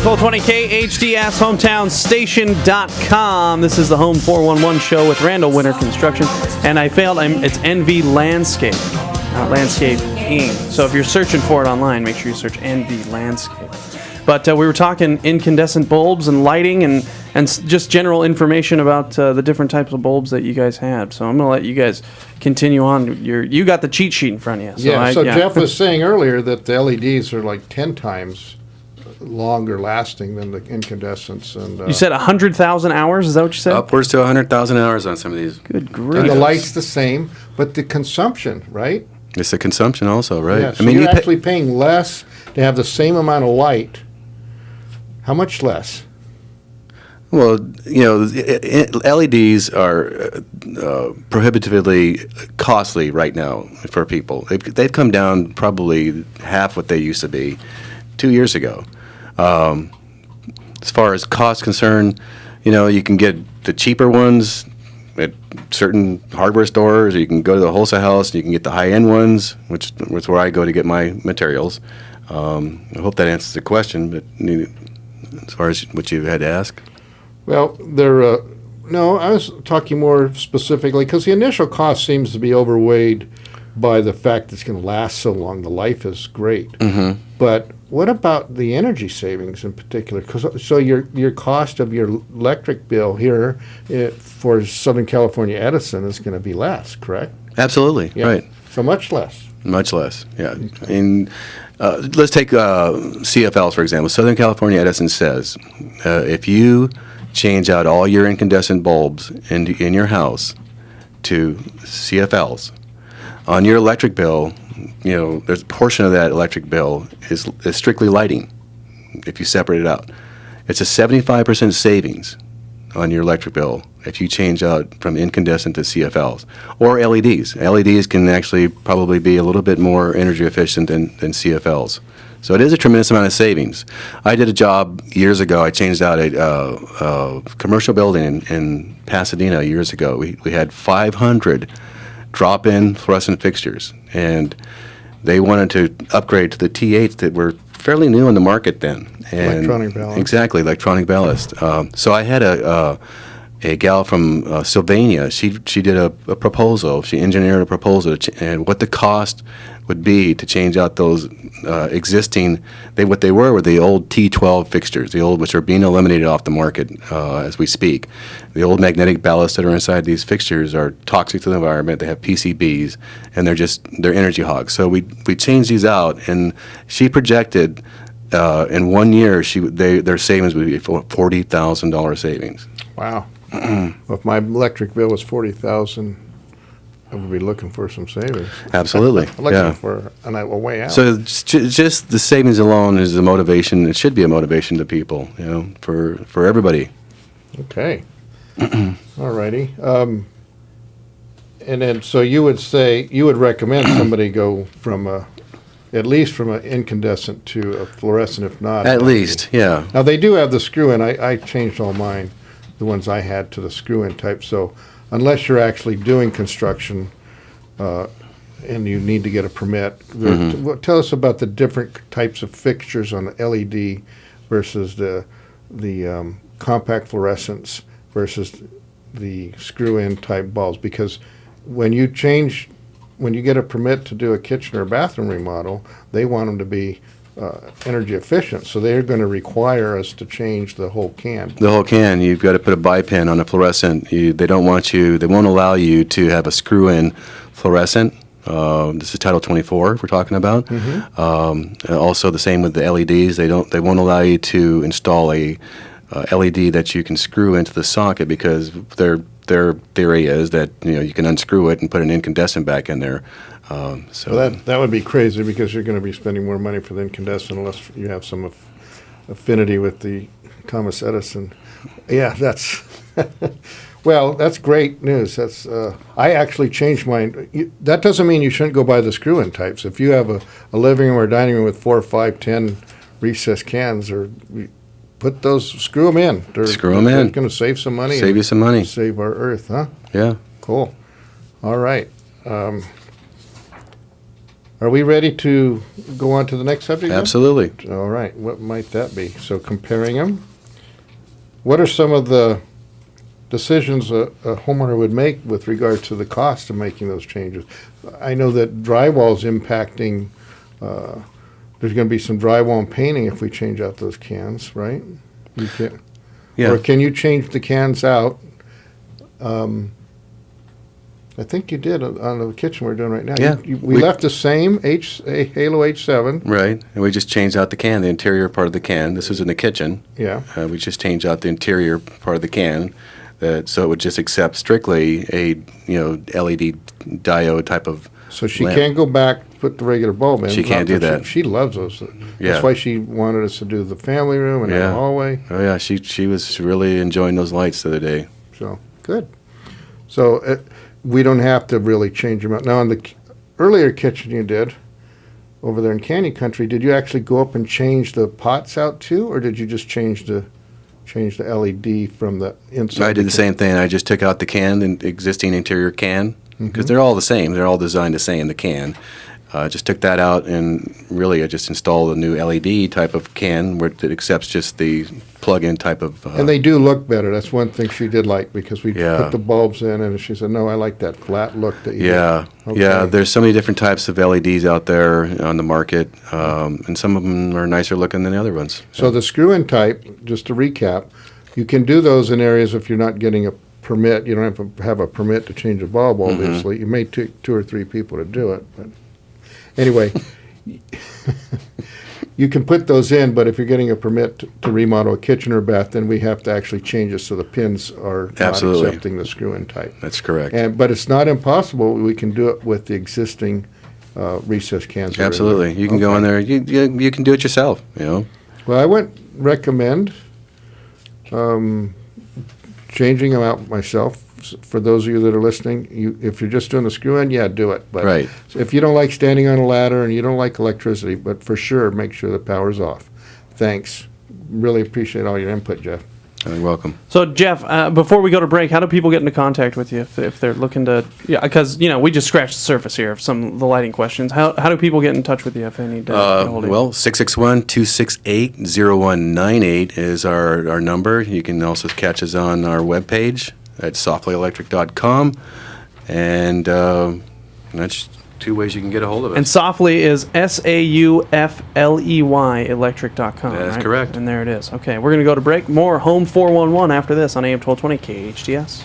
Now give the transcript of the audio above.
1220 KHTS, hometown.station.com. This is the Home 411 show with Randall Winter Construction. And I failed. It's NV Landscape, not landscaping. So if you're searching for it online, make sure you search NV Landscape. But we were talking incandescent bulbs and lighting and just general information about the different types of bulbs that you guys have. So I'm going to let you guys continue on. You got the cheat sheet in front of you. So Jeff was saying earlier that the LEDs are like 10 times longer lasting than the incandescents. And you said 100,000 hours? Is that what you said? Upwards to 100,000 hours on some of these. Good grief. And the light's the same, but the consumption, right? It's the consumption also, right? Yeah, so you're actually paying less to have the same amount of light. How much less? Well, LEDs are prohibitively costly right now for people. They've come down probably half what they used to be 2 years ago. As far as cost concerned, you can get the cheaper ones at certain hardware stores, or you can go to the wholesale house and you can get the high-end ones, which is where I go to get my materials. I hope that answers the question, but as far as what you had to ask? Well, no, I was talking more specifically because the initial cost seems to be overweighed by the fact that it's going to last so long. The life is great. Mm-hmm. But what about the energy savings in particular? So your cost of your electric bill here for Southern California Edison is going to be less, correct? Absolutely, yeah. Right. So much less. Much less, yeah. Okay. And let's take CFLs, for example. Southern California Edison says if you change out all your incandescent bulbs in your house to CFLs, on your electric bill, there's a portion of that electric bill is strictly lighting if you separate it out. It's a 75% savings on your electric bill if you change out from incandescent to CFLs or LEDs. LEDs can actually probably be a little bit more energy efficient than CFLs. So it is a tremendous amount of savings. I did a job years ago. I changed out a commercial building in Pasadena years ago. We had 500 drop-in fluorescent fixtures, and they wanted to upgrade to the T8s that were fairly new in the market then. And electronic ballast. Exactly, electronic ballast. So I had a gal from Sylvania. She did a proposal. She engineered a proposal and what the cost would be to change out those existing. What they were the old T12 fixtures, which are being eliminated off the market as we speak. The old magnetic ballasts that are inside these fixtures are toxic to the environment. They have PCBs, and they're energy hogs. So we changed these out, and she projected in 1 year their savings would be $40,000 savings. Wow. Well, if my electric bill was $40,000, I would be looking for some savings. Absolutely. Looking for a way out. So just the savings alone is a motivation. It should be a motivation to people, for everybody. Okay. All righty. And then, so you would recommend somebody go at least from an incandescent to a fluorescent, if not. At least, yeah. Now, they do have the screw-in. I changed all mine, the ones I had, to the screw-in type. So unless you're actually doing construction and you need to get a permit, tell us about the different types of fixtures on the LED versus the compact fluorescents versus the screw-in type bulbs. Because when you get a permit to do a kitchen or bathroom remodel, they want them to be energy efficient, so they're going to require us to change the whole can. The whole can. You've got to put a bipin on a fluorescent. They won't allow you to have a screw-in fluorescent. This is Title 24 we're talking about. Mm-hmm. Also the same with the LEDs. They won't allow you to install a LED that you can screw into the socket, because their theory is that you can unscrew it and put an incandescent back in there. So that would be crazy, because you're going to be spending more money for the incandescent unless you have some affinity with the Thomas Edison. Yeah, that's well, that's great news. That's I actually changed mine. That doesn't mean you shouldn't go buy the screw-in types. If you have a living room or dining room with 4, 5, 10 recessed cans, screw them in. They're going to save some money. Save you some money. Save our earth, huh? Yeah. Cool. All right. Are we ready to go on to the next subject? then? Absolutely. All right, what might that be? So comparing them. What are some of the decisions a homeowner would make with regard to the cost of making those changes? I know that drywall's impacting, there's gonna be some drywall and painting if we change out those cans, right? You can, Yeah. or can you change the cans out? I think you did on the kitchen we're doing right now. Yeah. We left the same Halo H7, Right. And we just changed out the can, the interior part of the can. This was in the kitchen. yeah. We just changed out the interior part of the can, so it would just accept strictly a LED diode type of. So she lamp. can't go back, put the regular bulb in. She can't do but that. She loves those. Yeah. That's why she wanted us to do the family room and Yeah. the hallway. Oh yeah, she was really enjoying those lights the other day. So, good. So we don't have to really change them out. Now, in the earlier kitchen you did, over there in Canyon Country, did you actually go up and change the pots out too, or did you just change the LED from the inside? I did the same thing. I just took out the can, the existing interior can, because they're all the same. They're all designed the same, the can. Just took that out, and really I just installed a new LED type of can where it accepts just the plug-in type of. And they do look better. That's one thing she did like, because we Yeah. put the bulbs in, and she said, "No, I like that flat look that you." Yeah, did." yeah. Okay. There's so many different types of LEDs out there on the market, and some of them are nicer looking than the other ones. So the screw-in type, just to recap, you can do those in areas if you're not getting a permit. You don't have to have a permit to change a bulb, obviously. You may take 2 or 3 people to do it, but anyway, you can put those in, but if you're getting a permit to remodel a kitchen or bath, then we have to actually change it so the pins are not Absolutely. accepting the screw-in type. That's correct. But it's not impossible. We can do it with the existing recess cans. that are in there. Absolutely. You can go in Okay. there. You can do it yourself. Well, I wouldn't recommend changing them out myself. For those of you that are listening, if you're just doing the screw-in, yeah, do it. But Right. if you don't like standing on a ladder and you don't like electricity, but for sure, make sure the power's off. Thanks. Really appreciate all your input, Jeff. You're welcome. So Jeff, before we go to break, how do people get into contact with you if they're looking to? Yeah, because we just scratched the surface here of some of the lighting questions. How do people get in touch with you if they need to get a hold of you? Well, 661-268-0198 is our number. You can also catch us on our webpage at softleyelectric.com, and that's 2 ways you can get a hold of us. And Softly is SAUFLEY electric.com. That is right? correct. And there it is. Okay, we're going to go to break. More Home 411 after this on AM 1220 KHTS.